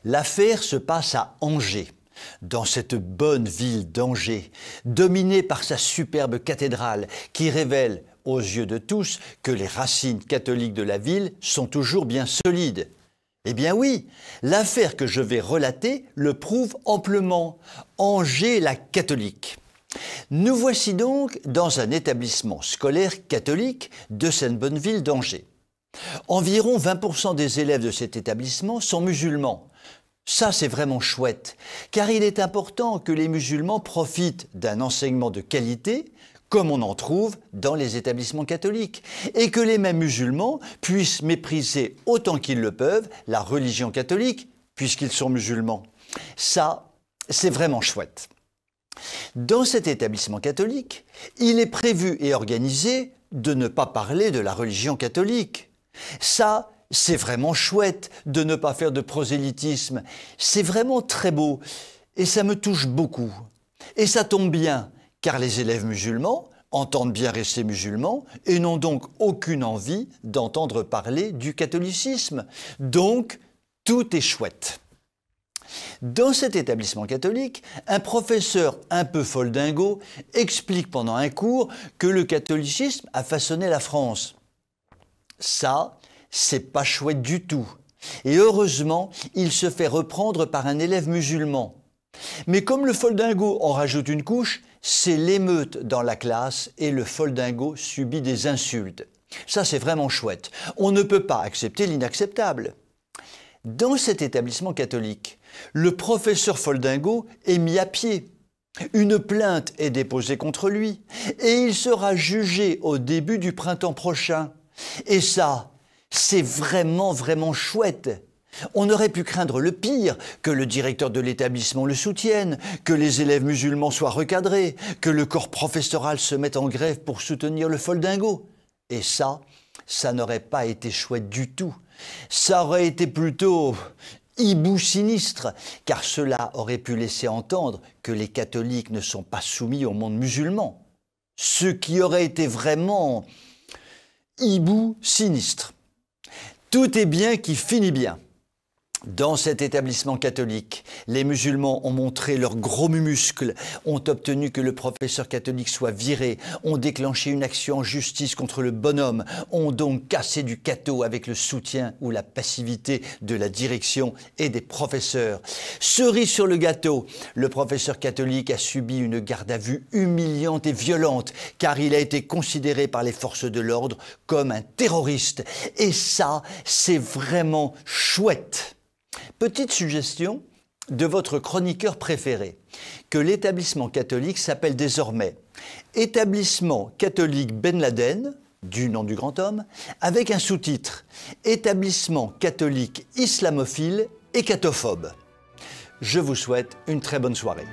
L'affaire se passe à Angers, dans cette bonne ville d'Angers, dominée par sa superbe cathédrale qui révèle aux yeux de tous que les racines catholiques de la ville sont toujours bien solides. Eh bien oui, l'affaire que je vais relater le prouve amplement. Angers la catholique. Nous voici donc dans un établissement scolaire catholique de cette bonne ville d'Angers. Environ 20% des élèves de cet établissement sont musulmans. Ça, c'est vraiment chouette, car il est important que les musulmans profitent d'un enseignement de qualité, comme on en trouve dans les établissements catholiques, et que les mêmes musulmans puissent mépriser autant qu'ils le peuvent la religion catholique, puisqu'ils sont musulmans. Ça, c'est vraiment chouette. Dans cet établissement catholique, il est prévu et organisé de ne pas parler de la religion catholique. Ça, c'est vraiment chouette de ne pas faire de prosélytisme. C'est vraiment très beau et ça me touche beaucoup. Et ça tombe bien, car les élèves musulmans entendent bien rester musulmans et n'ont donc aucune envie d'entendre parler du catholicisme. Donc, tout est chouette. Dans cet établissement catholique, un professeur un peu foldingo explique pendant un cours que le catholicisme a façonné la France. Ça, c'est pas chouette du tout. Et heureusement, il se fait reprendre par un élève musulman. Mais comme le foldingo en rajoute une couche, c'est l'émeute dans la classe et le foldingo subit des insultes. Ça, c'est vraiment chouette. On ne peut pas accepter l'inacceptable. Dans cet établissement catholique, le professeur foldingo est mis à pied. Une plainte est déposée contre lui et il sera jugé au début du printemps prochain. Et ça, c'est vraiment chouette. On aurait pu craindre le pire, que le directeur de l'établissement le soutienne, que les élèves musulmans soient recadrés, que le corps professoral se mette en grève pour soutenir le foldingo. Et ça n'aurait pas été chouette du tout. Ça aurait été plutôt hibou sinistre, car cela aurait pu laisser entendre que les catholiques ne sont pas soumis au monde musulman. Ce qui aurait été vraiment hibou sinistre. Tout est bien qui finit bien. Dans cet établissement catholique, les musulmans ont montré leurs gros muscles, ont obtenu que le professeur catholique soit viré, ont déclenché une action en justice contre le bonhomme, ont donc cassé du catho avec le soutien ou la passivité de la direction et des professeurs. Cerise sur le gâteau, le professeur catholique a subi une garde à vue humiliante et violente, car il a été considéré par les forces de l'ordre comme un terroriste. Et ça, c'est vraiment chouette. Petite suggestion de votre chroniqueur préféré, que l'établissement catholique s'appelle désormais Établissement catholique Ben Laden, du nom du grand homme, avec un sous-titre Établissement catholique islamophile et cathophobe. Je vous souhaite une très bonne soirée.